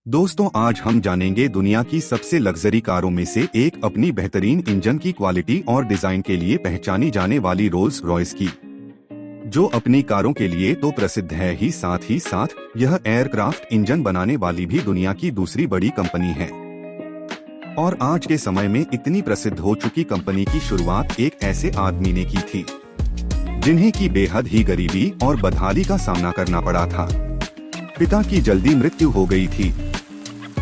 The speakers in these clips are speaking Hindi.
दोस्तों, आज हम जानेंगे दुनिया की सबसे लग्जरी कारों में से एक, अपनी बेहतरीन इंजन की क्वालिटी और डिजाइन के लिए पहचानी जाने वाली रोल्स रॉयस की, जो अपनी कारों के लिए तो प्रसिद्ध है ही साथ यह एयरक्राफ्ट इंजन बनाने वाली भी दुनिया की दूसरी बड़ी कंपनी है। और आज के समय में इतनी प्रसिद्ध हो चुकी कंपनी की शुरुआत एक ऐसे आदमी ने की थी जिन्हें की बेहद ही गरीबी और बदहाली का सामना करना पड़ा था। पिता की जल्दी मृत्यु हो गई थी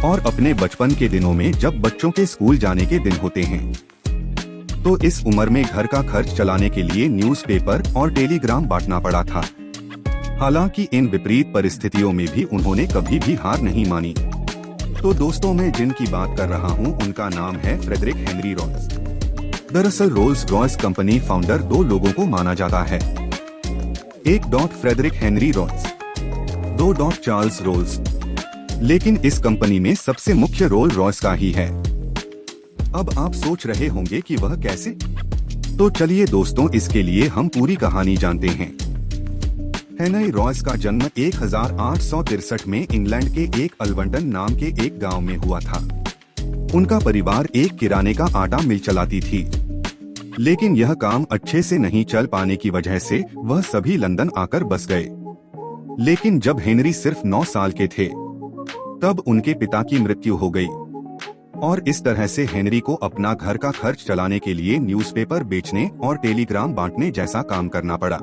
और अपने बचपन के दिनों में जब बच्चों के स्कूल जाने के दिन होते हैं तो इस उम्र में घर का खर्च चलाने के लिए न्यूज़पेपर और टेलीग्राम बांटना पड़ा था। हालांकि इन विपरीत परिस्थितियों में भी उन्होंने कभी भी हार नहीं मानी। तो दोस्तों, मैं जिनकी बात कर रहा हूं उनका नाम है फ्रेडरिक हेनरी रॉयस। दरअसल रोल्स रॉयस कंपनी फाउंडर दो लोगों को माना जाता है। एक फ्रेडरिक हेनरी रॉयस, दो चार्ल्स रोल्स। लेकिन इस कंपनी में सबसे मुख्य रोल रॉयस का ही है। अब आप सोच रहे होंगे कि वह कैसे? तो चलिए दोस्तों, इसके लिए हम पूरी कहानी जानते हैं। हेनरी रॉयस का जन्म 1863 में इंग्लैंड के एक अल्वर्टन नाम के एक गांव में हुआ था। उनका परिवार एक किराने का आटा मिल चलाती थी, लेकिन यह काम अच्छे से नहीं चल पाने की वजह से वह सभी लंदन आकर बस गए। लेकिन जब हेनरी सिर्फ 9 साल के थे तब उनके पिता की मृत्यु हो गई और इस तरह से हेनरी को अपना घर का खर्च चलाने के लिए न्यूज़पेपर बेचने और टेलीग्राम बांटने जैसा काम करना पड़ा।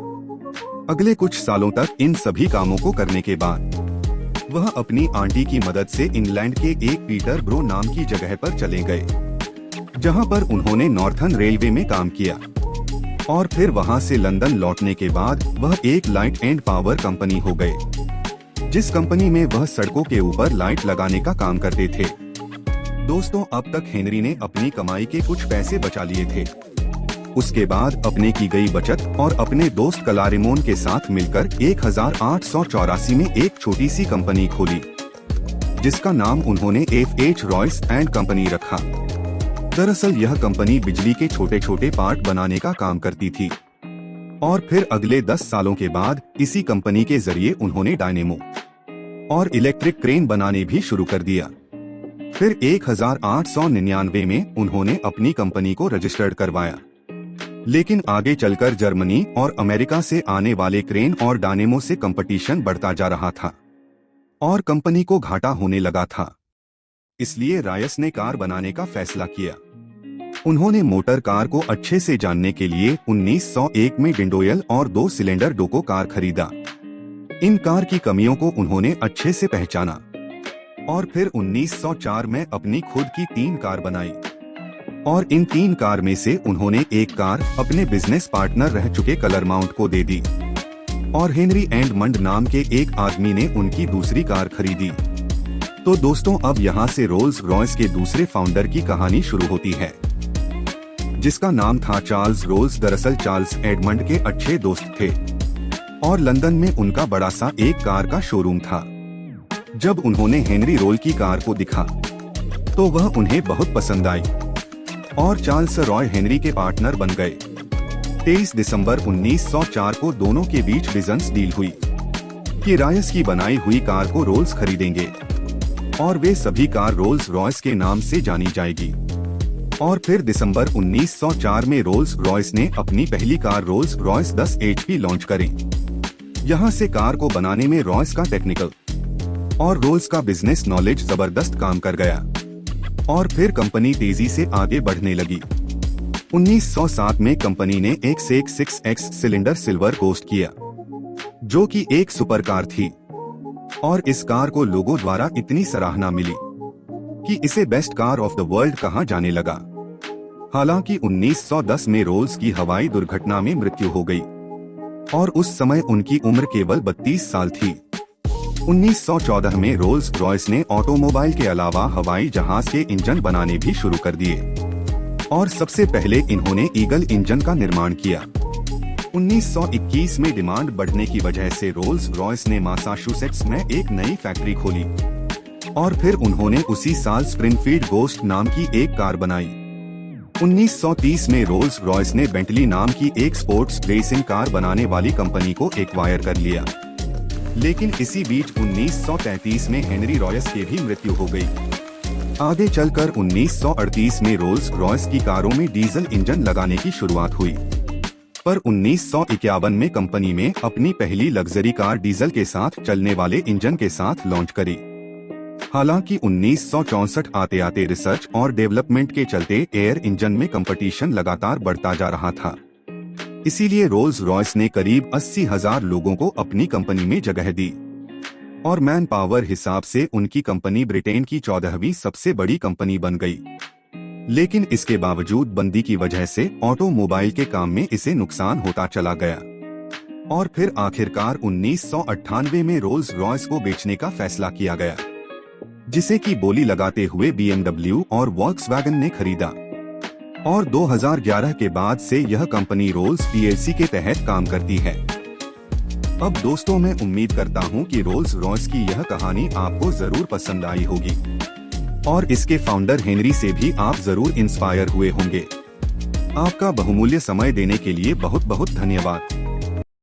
अगले कुछ सालों तक इन सभी कामों को करने के बाद वह अपनी आंटी की मदद से इंग्लैंड के एक पीटरब्रो नाम की जगह पर चले गए, जहां पर उन्होंने नॉर्थर्न रेलवे में काम किया। और फिर वहां से लंदन लौटने के बाद वह एक लाइट एंड पावर कंपनी हो गए, जिस कंपनी में वह सड़कों के ऊपर लाइट लगाने का काम करते थे। दोस्तों, अब तक हेनरी ने अपनी कमाई के कुछ पैसे बचा लिए थे। उसके बाद अपने की गई बचत और अपने दोस्त क्लारेमोन के साथ मिलकर 1884 में एक छोटी सी कंपनी खोली, जिसका नाम उन्होंने F.H. रॉयस एंड कंपनी रखा। दरअसल यह कंपनी बिजली के छोटे छोटे पार्ट बनाने का काम करती थी। और फिर अगले 10 सालों के बाद इसी कंपनी के जरिए उन्होंने डायनेमो और इलेक्ट्रिक क्रेन बनाने भी शुरू कर दिया। फिर 1899 में उन्होंने अपनी कंपनी को रजिस्टर्ड करवाया। लेकिन आगे चलकर जर्मनी और अमेरिका से आने वाले क्रेन और डायनेमो से कंपटीशन बढ़ता जा रहा था और कंपनी को घाटा होने लगा था। इसलिए रॉयस ने कार बनाने का फैसला किया। उन्होंने मोटर कार को अच्छे से जानने के लिए 1901 में डिंडोयल और 2 सिलेंडर डोको कार खरीदा। इन कार की कमियों को उन्होंने अच्छे से पहचाना और फिर 1904 में अपनी खुद की 3 कार बनाई। और इन 3 कार में से उन्होंने एक कार अपने बिजनेस पार्टनर रह चुके क्लारमाउंट को दे दी और हेनरी एडमंड नाम के एक आदमी ने उनकी दूसरी कार खरीदी। तो दोस्तों, अब यहाँ से रोल्स रॉयस के दूसरे फाउंडर की कहानी शुरू होती है, जिसका नाम था चार्ल्स रोल्स। दरअसल चार्ल्स एडमंड के अच्छे दोस्त थे और लंदन में उनका बड़ा सा एक कार का शोरूम था। जब उन्होंने हेनरी रोल की कार को दिखा तो वह उन्हें बहुत पसंद आई और चार्ल्स रॉय हेनरी के पार्टनर बन गए। 23 दिसंबर 1904 को दोनों के बीच बिजनेस डील हुई कि रॉयस की बनाई हुई कार को रोल्स खरीदेंगे और वे सभी कार रोल्स रॉयस के नाम से जानी जाएगी। और फिर दिसंबर 1904 में रोल्स रॉयस ने अपनी पहली car Rolls Royce 10 HP launch करी। यहाँ से कार को बनाने में रॉयस का टेक्निकल और रोल्स का बिजनेस नॉलेज जबरदस्त काम कर गया और फिर कंपनी तेजी से आगे बढ़ने लगी। 1907 में कंपनी ने एक से एक 6X सिलेंडर सिल्वर गोस्ट किया, जो कि एक सुपर कार थी। और इस कार को लोगों द्वारा इतनी सराहना मिली कि इसे best car of the world कहा जाने लगा। हालांकि 1910 में रोल्स की हवाई दुर्घटना में मृत्यु हो गई और उस समय उनकी उम्र केवल 32 साल थी। 1914 में रोल्स रॉयस ने ऑटोमोबाइल के अलावा हवाई जहाज के इंजन बनाने भी शुरू कर दिए और सबसे पहले इन्होंने ईगल इंजन का निर्माण किया। 1921 में डिमांड बढ़ने की वजह से रोल्स रॉयस ने मैसाचुसेट्स में एक नई फैक्ट्री खोली और फिर उन्होंने उसी साल स्प्रिंगफील्ड गोस्ट नाम की एक कार बनाई। 1930 में रोल्स रॉयस ने बेंटली नाम की एक स्पोर्ट्स रेसिंग कार बनाने वाली कंपनी को एक्वायर कर लिया लेकिन इसी बीच 1933 में हेनरी रॉयस की भी मृत्यु हो गई। आगे चलकर 1938 में रोल्स रॉयस की कारों में डीजल इंजन लगाने की शुरुआत हुई, पर 1951 में कंपनी में अपनी पहली लग्जरी कार डीजल के साथ चलने वाले इंजन के साथ लॉन्च करी। हालांकि 1964 आते आते रिसर्च और डेवलपमेंट के चलते एयर इंजन में कंपटीशन लगातार बढ़ता जा रहा था। इसीलिए रोल्स रॉयस ने करीब 80,000 लोगों को अपनी कंपनी में जगह दी और मैन पावर हिसाब से उनकी कंपनी ब्रिटेन की 14वीं सबसे बड़ी कंपनी बन गई। लेकिन इसके बावजूद बंदी की वजह से ऑटोमोबाइल के काम में इसे नुकसान होता चला गया और फिर आखिरकार 1998 में रोल्स रॉयस को बेचने का फैसला किया गया, जिसे की बोली लगाते हुए BMW और वॉल्क्सवैगन ने खरीदा और 2011 के बाद से यह कंपनी रोल्स PLC के तहत काम करती है। अब दोस्तों, मैं उम्मीद करता हूं कि रोल्स रॉयस की यह कहानी आपको जरूर पसंद आई होगी और इसके फाउंडर हेनरी से भी आप जरूर इंस्पायर हुए होंगे। आपका बहुमूल्य समय देने के लिए बहुत बहुत धन्यवाद।